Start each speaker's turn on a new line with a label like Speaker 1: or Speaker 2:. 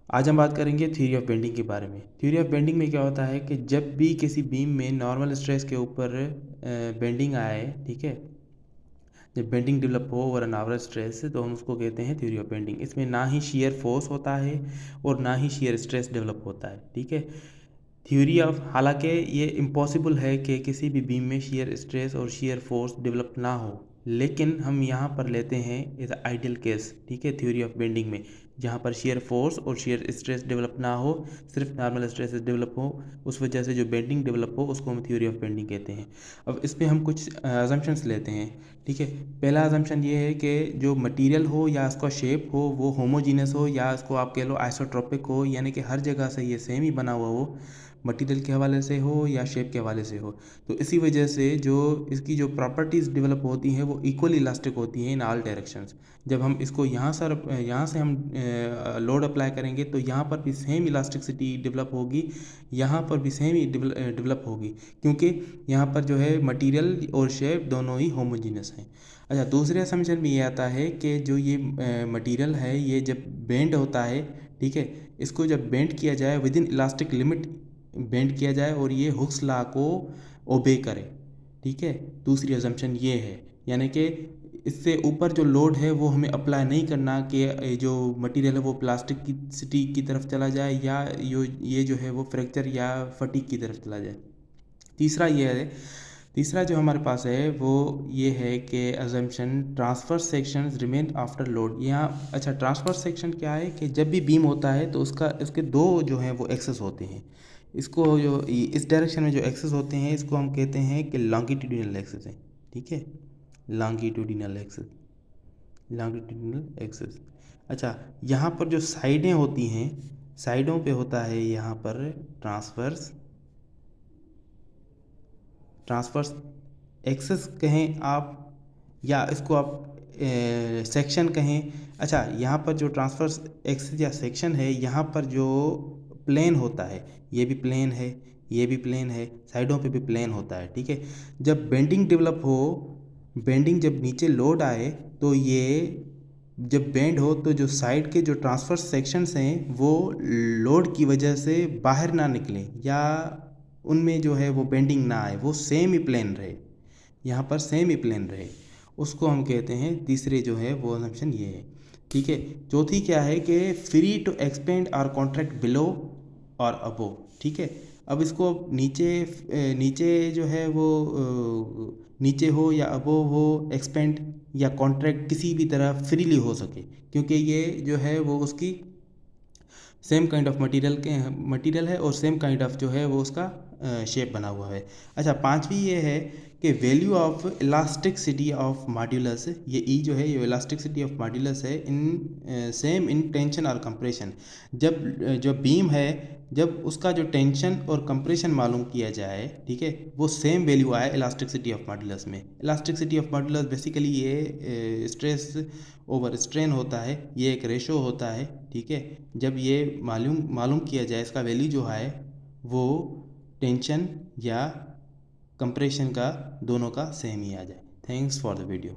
Speaker 1: आज हम बात करेंगे थ्योरी ऑफ बेंडिंग के बारे में। थ्योरी ऑफ बेंडिंग में क्या होता है कि जब भी किसी बीम में नॉर्मल स्ट्रेस के ऊपर बेंडिंग आए, ठीक है, जब बेंडिंग डेवलप हो ओवर एन एवरेज स्ट्रेस, तो हम उसको कहते हैं थ्योरी ऑफ बेंडिंग। इसमें ना ही शियर फोर्स होता है और ना ही शियर स्ट्रेस डेवलप होता है, ठीक है। थ्योरी ऑफ, हालांकि ये इम्पॉसिबल है कि किसी भी बीम में शियर स्ट्रेस और शियर फोर्स डेवलप ना हो, लेकिन हम यहाँ पर लेते हैं एज आइडियल केस, ठीक है, थ्योरी ऑफ बेंडिंग में, जहाँ पर शियर फोर्स और शियर स्ट्रेस डेवलप ना हो, सिर्फ नॉर्मल स्ट्रेस डेवलप हो, उस वजह से जो बेंडिंग डेवलप हो उसको हम थ्योरी ऑफ बेंडिंग कहते हैं। अब इस पर हम कुछ अजम्पशंस लेते हैं, ठीक है। पहला अजम्पशन ये है कि जो मटेरियल हो या उसका शेप हो वो होमोजीनस हो, या इसको आप कह लो आइसोट्रोपिक हो, यानी कि हर जगह से ये सेम ही बना हुआ हो, मटेरियल के हवाले से हो या शेप के हवाले से हो। तो इसी वजह से जो इसकी जो प्रॉपर्टीज़ डेवलप होती हैं वो इक्वली इलास्टिक होती हैं इन ऑल डायरेक्शंस। जब हम इसको यहाँ से हम लोड अप्लाई करेंगे तो यहाँ पर भी सेम इलास्टिसिटी डेवलप होगी, यहाँ पर भी सेम ही डेवलप होगी, क्योंकि यहाँ पर जो है मटेरियल और शेप दोनों ही होमोजीनस हैं। अच्छा, दूसरे असम्पशन में ये आता है कि जो ये मटेरियल है ये जब बेंड होता है, ठीक है, इसको जब बेंड किया जाए with in elastic limit bend किया जाए और ये हुक्स लॉ को ओबे करे, ठीक है। दूसरी अजम्पशन ये है, यानी कि इससे ऊपर जो लोड है वो हमें अप्लाई नहीं करना कि जो मटेरियल है वो प्लास्टिक की सिटी की तरफ चला जाए या ये जो है वो फ्रैक्चर या फटीग की तरफ चला जाए। तीसरा ये है, तीसरा जो हमारे पास है वो ये है कि assumption transfer sections remain after load. यहाँ अच्छा, ट्रांसफर सेक्शन क्या है कि जब भी बीम होता है तो उसका इसके दो जो हैं वो एक्सेस होते हैं। इसको जो इस डायरेक्शन में जो एक्सेस होते हैं इसको हम कहते हैं कि लॉन्गिट्यूडिनल एक्सेस है, ठीक है, लॉन्गिट्यूडिनल एक्सेस, लॉन्गिट्यूडिनल एक्सेस। अच्छा, यहाँ पर जो साइडें होती हैं, साइडों पे होता है यहाँ पर ट्रांसवर्स, ट्रांसवर्स एक्सेस कहें आप या इसको आप सेक्शन कहें। अच्छा, यहाँ पर जो ट्रांसवर्स एक्सेस या सेक्शन है, यहाँ पर जो प्लेन होता है, ये भी प्लेन है, ये भी प्लेन है, साइडों पे भी प्लेन होता है, ठीक है। जब बेंडिंग डेवलप हो, बेंडिंग जब नीचे लोड आए तो ये जब बेंड हो तो जो साइड के जो ट्रांसफर सेक्शंस हैं वो लोड की वजह से बाहर ना निकलें या उनमें जो है वो बेंडिंग ना आए, वो सेम ही प्लेन रहे, यहाँ पर सेम ही प्लेन रहे, उसको हम कहते हैं, तीसरे जो है वो असम्पशन ये है, ठीक है। चौथी क्या है कि फ्री टू एक्सपेंड और कॉन्ट्रैक्ट बिलो और अबो, ठीक है। अब इसको नीचे नीचे जो है वो नीचे हो या अबोव हो, एक्सपेंड या कॉन्ट्रैक्ट किसी भी तरह फ्रीली हो सके, क्योंकि ये जो है वो उसकी सेम काइंड ऑफ मटेरियल है और सेम काइंड ऑफ जो है वो उसका शेप बना हुआ है। अच्छा, पांचवी ये है कि value of elasticity of modulus, ये ई जो है ये इलास्टिसिटी ऑफ मॉड्यूलस है इन सेम इन टेंशन और कंप्रेशन। जब जो बीम है जब उसका जो टेंशन और कंप्रेशन मालूम किया जाए, ठीक है, वो सेम वैल्यू आए इलास्टिसिटी ऑफ मॉड्यूलस में। इलास्टिसिटी ऑफ मॉड्यूलस बेसिकली ये स्ट्रेस ओवर स्ट्रेन होता है, ये एक रेशो होता है, ठीक है। जब ये मालूम मालूम किया जाए इसका वैल्यू जो है वो टेंशन या कंप्रेशन का दोनों का सेम ही आ जाए। Thanks for the video.